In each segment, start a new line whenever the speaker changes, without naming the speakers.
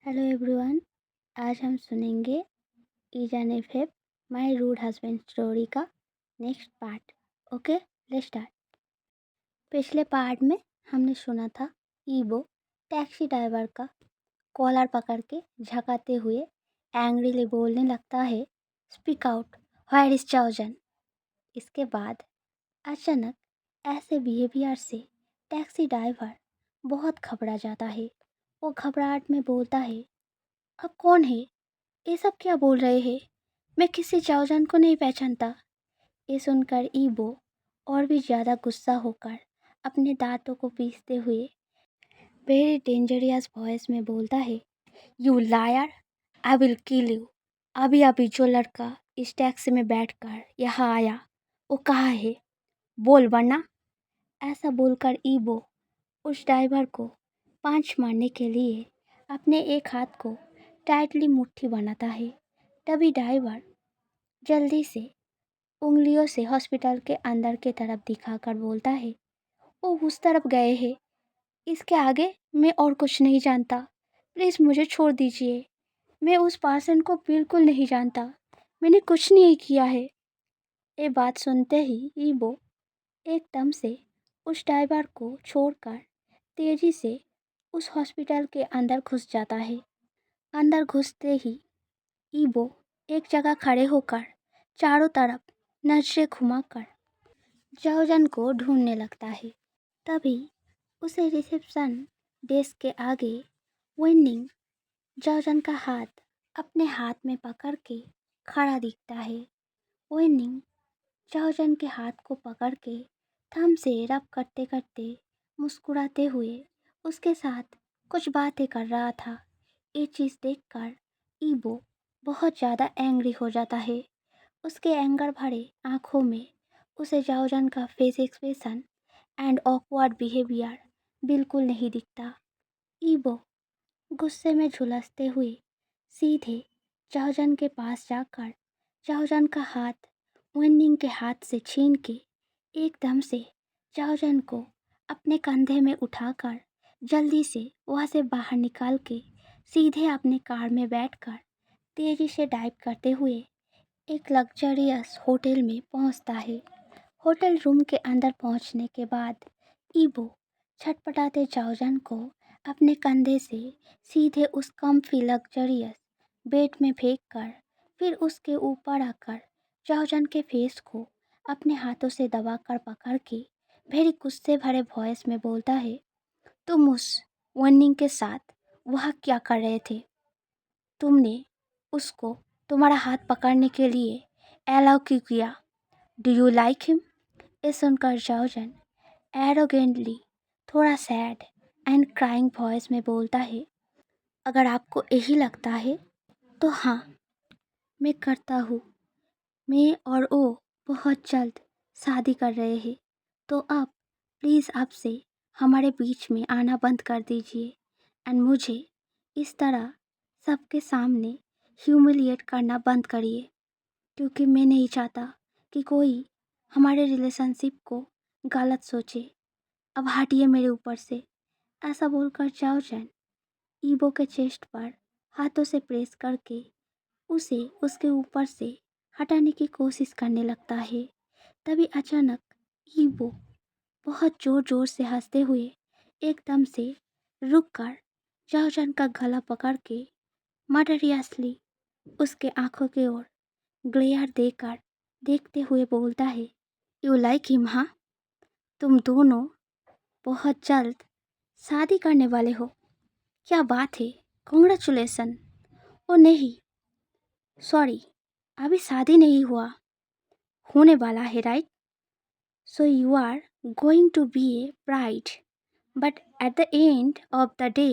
Hello everyone. आज हम सुनेंगे ईजान FF my rude husband story का next part. Okay, let's start. पिछले पार्ट में हमने सुना था ईबो टैक्सी ड्राइवर का कॉलर पकड़ के झकाते हुए एंग्रीली बोलने लगता है, स्पीक आउट, व्हेयर इज चाओजन। इसके बाद अचानक ऐसे बिहेवियर से टैक्सी ड्राइवर बहुत घबरा जाता है। वो घबराहट में बोलता है, अब कौन है? ये सब क्या बोल रहे हैं? मैं किसी चाओजन को नहीं पहचानता। ये सुनकर ईबो और भी ज़्यादा गुस्सा होकर अपने दांतों को पीसते हुए वेरी डेंजरियस वॉइस में बोलता है, you liar, I will kill you. अभी अभी जो लड़का इस टैक्सी में बैठकर यहाँ आया वो कहाँ है? बोल वरना। ऐसा बोलकर ईबो उस ड्राइवर को पांच मारने के लिए अपने एक हाथ को टाइटली मुट्ठी बनाता है। तभी ड्राइवर जल्दी से उंगलियों से हॉस्पिटल के अंदर की तरफ दिखाकर बोलता है, वो उस तरफ गए हैं। इसके आगे मैं और कुछ नहीं जानता। प्लीज़ मुझे छोड़ दीजिए। मैं उस पर्सन को बिल्कुल नहीं जानता। मैंने कुछ नहीं किया है। ये बात सुनते ही ईबो एकदम से उस ड्राइवर को छोड़कर तेजी से उस हॉस्पिटल के अंदर घुस जाता है। अंदर घुसते ही ईबो एक जगह खड़े होकर चारों तरफ नजरें घुमाकर जाओजन को ढूंढने लगता है। तभी उसे रिसेप्शन डेस्क के आगे वेंडिंग जाओजन का हाथ अपने हाथ में पकड़ के खड़ा दिखता है। वेंडिंग जाओजन के हाथ को पकड़ के थंब से रब करते करते मुस्कुराते हुए उसके साथ कुछ बातें कर रहा था। ये चीज़ देखकर ईबो बहुत ज़्यादा एंग्री हो जाता है। उसके एंगर भरे आंखों में उसे जाओजन का face expression and awkward behaviour बिल्कुल नहीं दिखता। ईबो गुस्से में झुलसते हुए सीधे जाओजन के पास जाकर जाओजन का हाथ वेन्निंग के हाथ से छीन के एकदम से जाओजन को अपने कंधे में उठाकर जल्दी से वहाँ से बाहर निकाल के सीधे अपने कार में बैठकर तेजी से ड्राइव करते हुए एक लग्जरियस होटल में पहुंचता है। होटल रूम के अंदर पहुंचने के बाद ईबो छटपटाते जाओजन को अपने कंधे से सीधे उस कम्फी लग्जरियस बेड में फेंक कर फिर उसके ऊपर आकर जाओजन के फेस को अपने हाथों से दबाकर पकड़ के वेरी गुस्से भरे वॉइस में बोलता है, तुम उस वनिंग के साथ वहाँ क्या कर रहे थे? तुमने उसको तुम्हारा हाथ पकड़ने के लिए अलाउ क्यों किया? Do you like him? ये सुनकर जाओजन एरोगेंटली थोड़ा सैड एंड क्राइंग वॉइस में बोलता है, अगर आपको यही लगता है तो हाँ, मैं करता हूँ। मैं और वो बहुत जल्द शादी कर रहे हैं, तो आप प्लीज़ आपसे हमारे बीच में आना बंद कर दीजिए एंड मुझे इस तरह सबके सामने ह्यूमिलिएट करना बंद करिए, क्योंकि मैं नहीं चाहता कि कोई हमारे रिलेशनशिप को गलत सोचे। अब हटिए मेरे ऊपर से। ऐसा बोलकर जाओजन ईबो के चेस्ट पर हाथों से प्रेस करके उसे उसके ऊपर से हटाने की कोशिश करने लगता है। तभी अचानक ईबो बहुत जोर जोर से हंसते हुए एकदम से रुककर जाओजन का गला पकड़ के मर्डरियसली उसके आंखों की ओर ग्लेयर देकर देखते हुए बोलता है, यू लाइक हिम हाँ? तुम दोनों बहुत जल्द शादी करने वाले हो? क्या बात है, कॉन्ग्रेचुलेसन। ओ नहीं, सॉरी, अभी शादी नहीं हुआ, होने वाला है right? So you are going to be a bride, but at the end of the day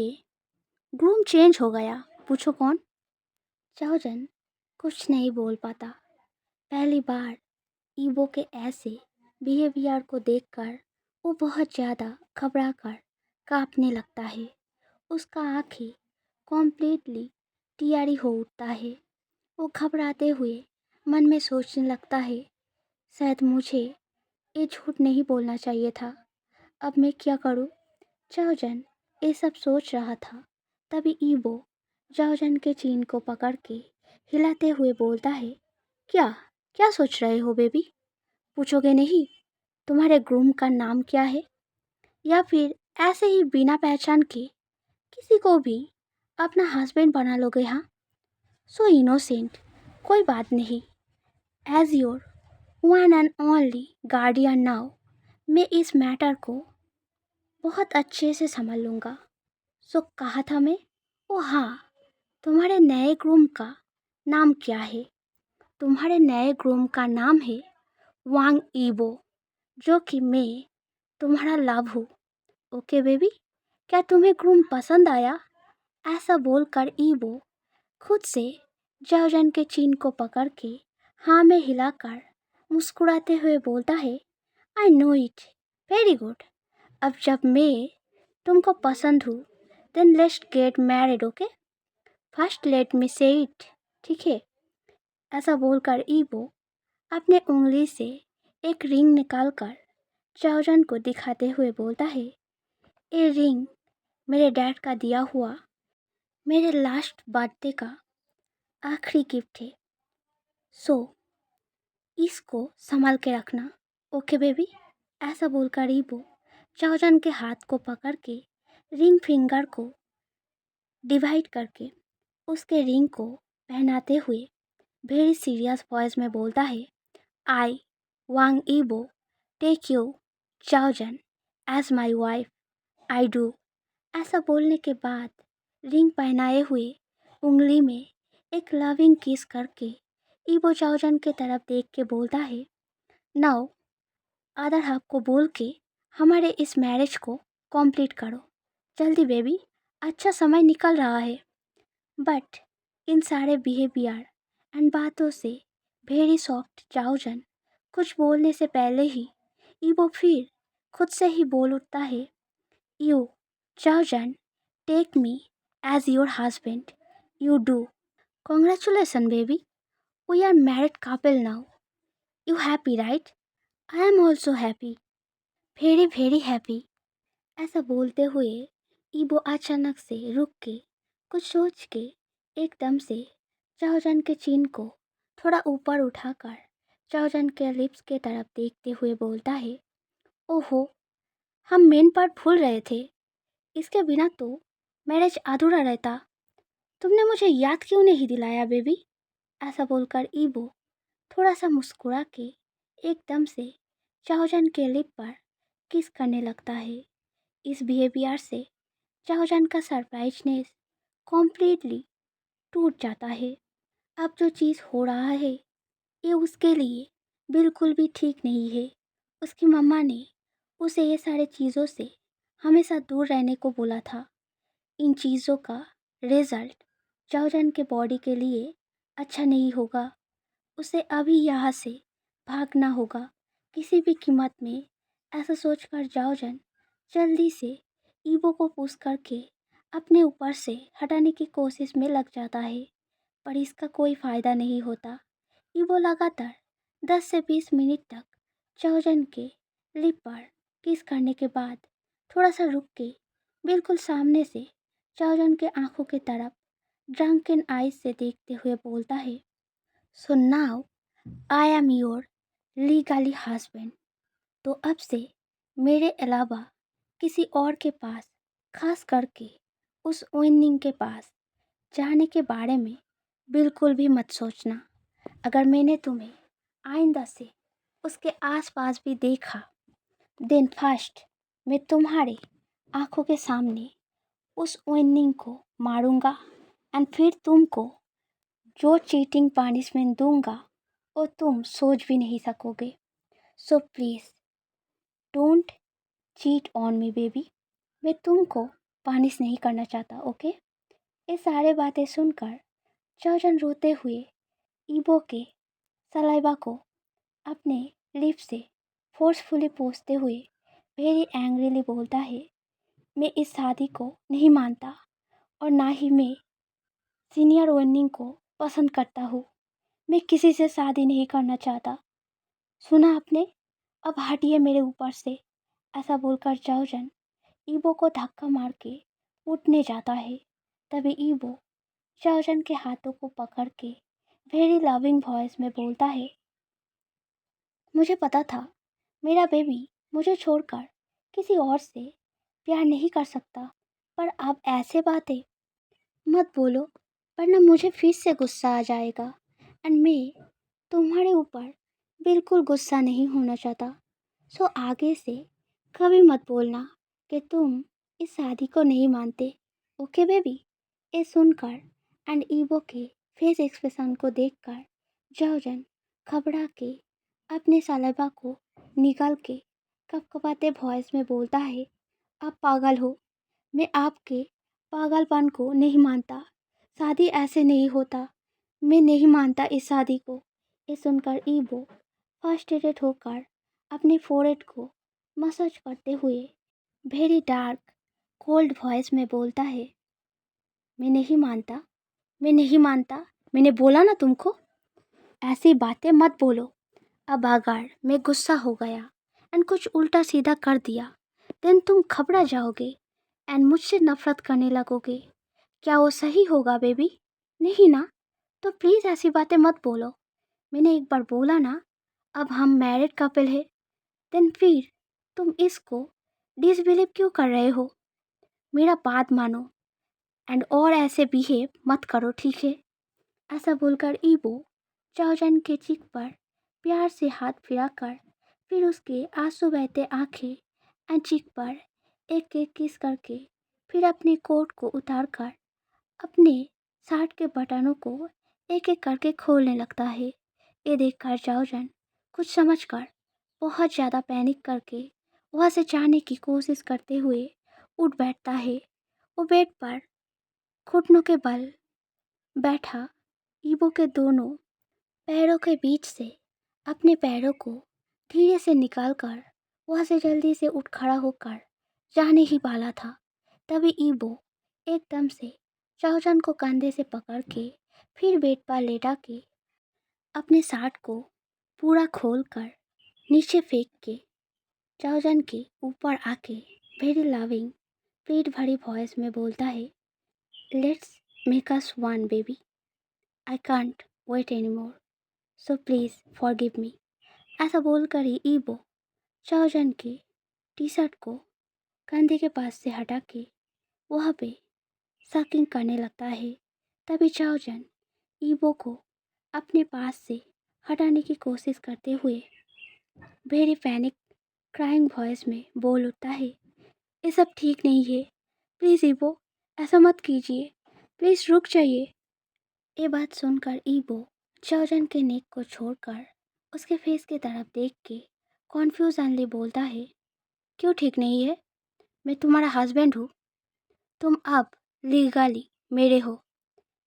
groom change हो गया। पूछो कौन? चाओजन कुछ नहीं बोल पाता। पहली बार ईबो के ऐसे बिहेवियर को देखकर वो बहुत ज़्यादा घबरा कर काँपने लगता है। उसका आँखें कॉम्प्लीटली टियरी हो उठता है। वो घबराते हुए मन में सोचने लगता है, शायद मुझे ये झूठ नहीं बोलना चाहिए था। अब मैं क्या करूँ? चाओजन ये सब सोच रहा था। तभी ईबो जाओजन के चीन को पकड़ के हिलाते हुए बोलता है, क्या क्या सोच रहे हो बेबी? पूछोगे नहीं तुम्हारे ग्रूम का नाम क्या है? या फिर ऐसे ही बिना पहचान के किसी को भी अपना हस्बैंड बना लोगे? हाँ, सो इनोसेंट। कोई बात नहीं, as your one and only guardian now मैं इस मैटर को बहुत अच्छे से संभाल लूँगा। सो कहा था मैं, ओ हाँ, तुम्हारे नए ग्रूम का नाम क्या है? तुम्हारे नए ग्रूम का नाम है वांग ईबो, जो कि मैं तुम्हारा लव हूँ। ओके बेबी, क्या तुम्हें ग्रूम पसंद आया? ऐसा बोलकर ईबो खुद से जाओजन के चीन को पकड़ के हाँ में हिलाकर मुस्कुराते हुए बोलता है, I know it, very good. अब जब मैं तुमको पसंद हूँ then let's get married, okay? First let me say it, ठीक है? ऐसा बोलकर ईबो अपने उंगली से एक रिंग निकालकर जाओजन को दिखाते हुए बोलता है, ये रिंग मेरे डैड का दिया हुआ मेरे लास्ट बर्थडे का आखिरी गिफ्ट है। सो इसको संभाल के रखना, ओके बेबी? ऐसा बोलकर ईबो जाओजन के हाथ को पकड़ के रिंग फिंगर को डिवाइड करके उसके रिंग को पहनाते हुए वेरी सीरियस वॉइस में बोलता है, I Wang Yibo take you जाओजन as my wife, I do. ऐसा बोलने के बाद रिंग पहनाए हुए उंगली में एक लविंग किस करके ईबो जाओजन के तरफ देख के बोलता है, नाउ अदर हाफ को बोल के हमारे इस मैरिज को कंप्लीट करो जल्दी बेबी, अच्छा समय निकल रहा है। बट इन सारे बिहेवियर एंड बातों से वेरी सॉफ्ट जाओजन कुछ बोलने से पहले ही ईबो फिर खुद से ही बोल उठता है, यू जाओजन take me as your husband, you do. Congratulations baby, we are married couple now, you happy right? I am also happy, very very happy. ऐसा बोलते हुए ईबो अचानक से रुक के कुछ सोच के एकदम से जाओजन के चिन को थोड़ा ऊपर उठाकर जाओजन के लिप्स के तरफ देखते हुए बोलता है, ओहो, हम मेन पार्ट भूल रहे थे, इसके बिना तो मैरिज अधूरा रहता। तुमने मुझे याद क्यों नहीं दिलाया बेबी? ऐसा बोलकर ईबो थोड़ा सा मुस्कुरा के एकदम से जाओजन के लिप पर किस करने लगता है। इस बिहेवियर से जाओजन का सरप्राइजनेस कॉम्प्लीटली टूट जाता है। अब जो चीज़ हो रहा है ये उसके लिए बिल्कुल भी ठीक नहीं है। उसकी मम्मा ने उसे ये सारे चीज़ों से हमेशा दूर रहने को बोला था। इन चीज़ों का रिजल्ट जाओजन के बॉडी के लिए अच्छा नहीं होगा। उसे अभी यहाँ से भागना होगा किसी भी कीमत में। ऐसा सोचकर जाओजन जल्दी से ईबो को पुश करके अपने ऊपर से हटाने की कोशिश में लग जाता है, पर इसका कोई फ़ायदा नहीं होता। ईबो लगातार 10 से 20 मिनट तक जाओजन के लिप पर किस करने के बाद थोड़ा सा रुक के बिल्कुल सामने से जाओजन के आंखों की तरफ ड्रंकन आइज से देखते हुए बोलता है, so now I am your legally husband. तो अब से मेरे अलावा किसी और के पास, खास करके उस ओनिंग के पास जाने के बारे में बिल्कुल भी मत सोचना। अगर मैंने तुम्हें आइंदा से उसके आसपास भी देखा देन फर्स्ट मैं तुम्हारे आंखों के सामने उस ओनिंग को मारूंगा एंड फिर तुमको जो चीटिंग पनिशमेंट दूंगा वो तुम सोच भी नहीं सकोगे। So please don't cheat on me baby. मैं तुमको पनिश नहीं करना चाहता, ओके? ये सारे बातें सुनकर जाओजन रोते हुए ईबो के सलाइवा को अपने लिप से फोर्सफुली पोंछते हुए वेरी एंग्रीली बोलता है, मैं इस शादी को नहीं मानता और ना ही मैं सीनियर वनिंग को पसंद करता हूँ। मैं किसी से शादी नहीं करना चाहता। सुना आपने? अब हटिए मेरे ऊपर से। ऐसा बोलकर जाओजन ईबो को धक्का मार के उठने जाता है। तभी ईबो चाओजन के हाथों को पकड़ के वेरी लविंग वॉइस में बोलता है, मुझे पता था मेरा बेबी मुझे छोड़कर किसी और से प्यार नहीं कर सकता, पर अब ऐसे बातें मत बोलो, वरना मुझे फिर से गुस्सा आ जाएगा एंड मैं तुम्हारे ऊपर बिल्कुल गुस्सा नहीं होना चाहता। सो आगे से कभी मत बोलना कि तुम इस शादी को नहीं मानते, ओके बेबी। ये सुनकर एंड ईवो के फेस एक्सप्रेशन को देखकर जाओजन घबरा के अपने सलाइवा को निकाल के कपकपाते वॉइस में बोलता है, आप पागल हो, मैं आपके पागलपन को नहीं मानता, शादी ऐसे नहीं होता, मैं नहीं मानता इस शादी को। ये सुनकर ईवो फ्रस्ट्रेटेड होकर अपने फोrehead को मसाज करते हुए वेरी डार्क कोल्ड वॉइस में बोलता है, मैं नहीं मानता, मैं नहीं मानता, मैंने बोला ना तुमको, ऐसी बातें मत बोलो। अब अगर मैं गुस्सा हो गया एंड कुछ उल्टा सीधा कर दिया देन तुम घबरा जाओगे एंड मुझसे नफरत करने लगोगे। क्या वो सही होगा बेबी? नहीं ना? तो प्लीज़ ऐसी बातें मत बोलो। मैंने एक बार बोला ना, अब हम मैरिड कपल है, देन फिर तुम इसको डिसबिलीव क्यों कर रहे हो? मेरा बात मानो एंड और ऐसे बिहेव मत करो, ठीक है? ऐसा बोलकर ईवो चाओजन के चीक पर प्यार से हाथ फिराकर फिर उसके आंसू बहते आंखें एंड चीक पर एक एक किस करके फिर अपने कोट को उतारकर अपने शर्ट के बटनों को एक एक करके खोलने लगता है। ये देखकर चाओजन कुछ समझकर बहुत ज़्यादा पैनिक करके वहाँ से जाने की कोशिश करते हुए उठ बैठता है। वो बेड पर घुटनों के बल बैठा ईवो के दोनों पैरों के बीच से अपने पैरों को धीरे से निकालकर वहाँ से जल्दी से उठ खड़ा होकर जाने ही वाला था। तभी ईवो एकदम से चाओजन को कंधे से पकड़ के फिर बेड पर लेटा के अपने शर्ट को पूरा खोल कर नीचे फेंक के चाओजन के ऊपर आके वेरी लविंग प्लीट भरी वॉइस में बोलता है, let's make us one baby, I can't wait any more, so please forgive me. ऐसा बोलकर ही ईवो चाओजन के टी शर्ट को कंधे के पास से हटा के वहाँ पे सकिंग करने लगता है। तभी चाओजन ईवो को अपने पास से हटाने की कोशिश करते हुए वेरी पैनिक क्राइंग वॉइस में बोल उठता है, ये सब ठीक नहीं है, प्लीज़ ईवो ऐसा मत कीजिए, प्लीज़ रुक जाइए। ये बात सुनकर ईवो चाओजन के नेक को छोड़कर उसके फेस की तरफ देख के कॉन्फ्यूजनली बोलता है, क्यों ठीक नहीं है? मैं तुम्हारा हस्बैंड हूँ, तुम अब लीगली मेरे हो,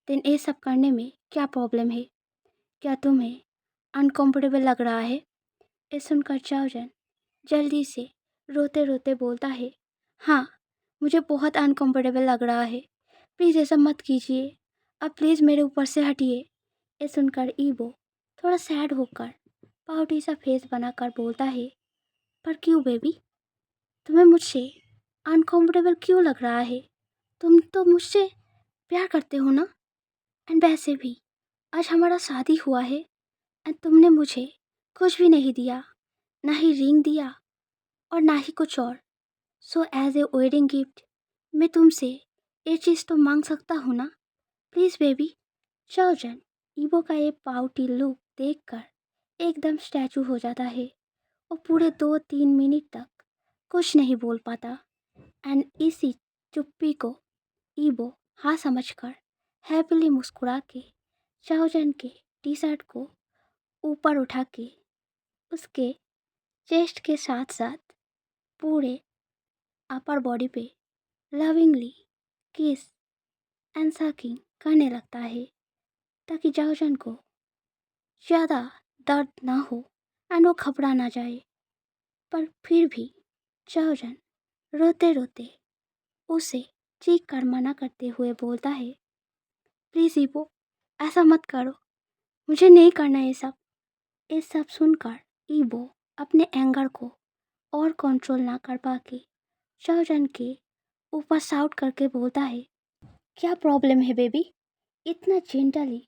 देन ये सब करने में क्या प्रॉब्लम है? क्या तुम्हें अनकंफर्टेबल लग रहा है? ये सुनकर चाओजन जल्दी से रोते रोते बोलता है, हाँ मुझे बहुत अनकंफर्टेबल लग रहा है, प्लीज़ ऐसा मत कीजिए, अब प्लीज़ मेरे ऊपर से हटिए। ये सुनकर ईवो थोड़ा सैड होकर पाउटी सा फेस बनाकर बोलता है, पर क्यों बेबी, तुम्हें मुझसे अनकंफर्टेबल क्यों लग रहा है? तुम तो मुझसे प्यार करते हो ना? एंड वैसे भी आज हमारा शादी हुआ है एंड तुमने मुझे कुछ भी नहीं दिया, ना ही रिंग दिया और ना ही कुछ और। So as a wedding gift मैं तुमसे ये चीज़ तो मांग सकता हूँ ना? Please baby. चाओजन ईवो का ये पाउटी लुक देखकर एकदम स्टैचू हो जाता है। वो पूरे 2-3 मिनट तक कुछ नहीं बोल पाता एंड इसी चुप्पी को ईवो हाँ समझकर हैप्पीली मुस्कुरा के चाओजन के टी शर्ट को ऊपर उठा के उसके चेस्ट के साथ साथ पूरे अपर बॉडी पे लविंगली किस एंड सकिंग करने लगता है ताकि जाओजन को ज़्यादा दर्द ना हो एंड वो घबरा ना जाए। पर फिर भी जाओजन रोते रोते उसे चीख कर मना करते हुए बोलता है, प्लीज़ ईवो ऐसा मत करो, मुझे नहीं करना ये सब। ये सब सुनकर ईवो अपने एंगर को और कंट्रोल ना कर पाके जाओजन के ऊपर शाउट करके बोलता है, क्या प्रॉब्लम है बेबी? इतना जेंटली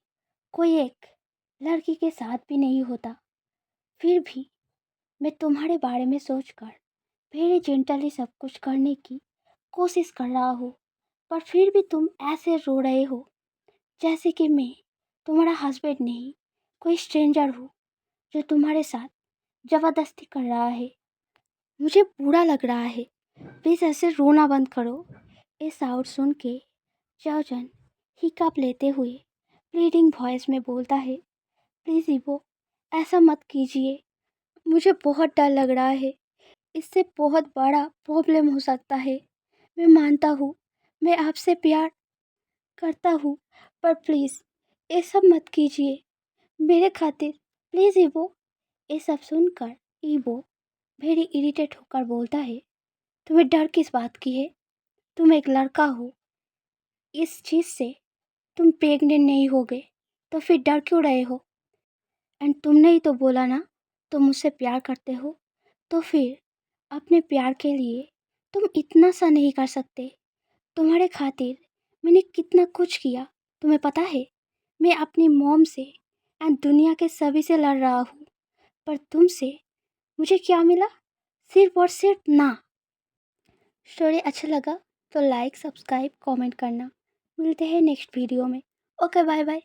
कोई एक लड़की के साथ भी नहीं होता। फिर भी मैं तुम्हारे बारे में सोचकर वेरी जेंटली सब कुछ करने की कोशिश कर रहा हूँ, पर फिर भी तुम ऐसे रो रहे हो जैसे कि मैं तुम्हारा हस्बैंड नहीं, कोई स्ट्रेंजर हूँ जो तुम्हारे साथ ज़बरदस्ती कर रहा है। मुझे बुरा लग रहा है। प्लीज़ ऐसे रोना बंद करो। ये साउंड सुन के चाओजन हिकअप लेते हुए प्लीडिंग वॉइस में बोलता है, प्लीज़ इबो, ऐसा मत कीजिए। मुझे बहुत डर लग रहा है। इससे बहुत बड़ा प्रॉब्लम हो सकता है। मैं मानता हूँ, मैं आपसे प्यार करता हूँ, पर प्लीज़ ये सब मत कीजिए मेरे खातिर, प्लीज़ इबो। ये सब सुनकर ईबो वेरी इरिटेट होकर बोलता है, तुम्हें डर किस बात की है? तुम एक लड़का हो। इस चीज़ से तुम प्रेग्नेंट नहीं होगे तो फिर डर क्यों रहे हो? एंड तुमने ही तो बोला ना तुम मुझसे प्यार करते हो, तो फिर अपने प्यार के लिए तुम इतना सा नहीं कर सकते? तुम्हारे खातिर मैंने कितना कुछ किया तुम्हें पता है? मैं अपनी मॉम से एंड दुनिया के सभी से लड़ रहा हूँ, पर तुमसे मुझे क्या मिला? सिर्फ और सिर्फ ना। स्टोरी अच्छा लगा तो लाइक, सब्सक्राइब, कमेंट करना। मिलते हैं नेक्स्ट वीडियो में। Okay, bye bye.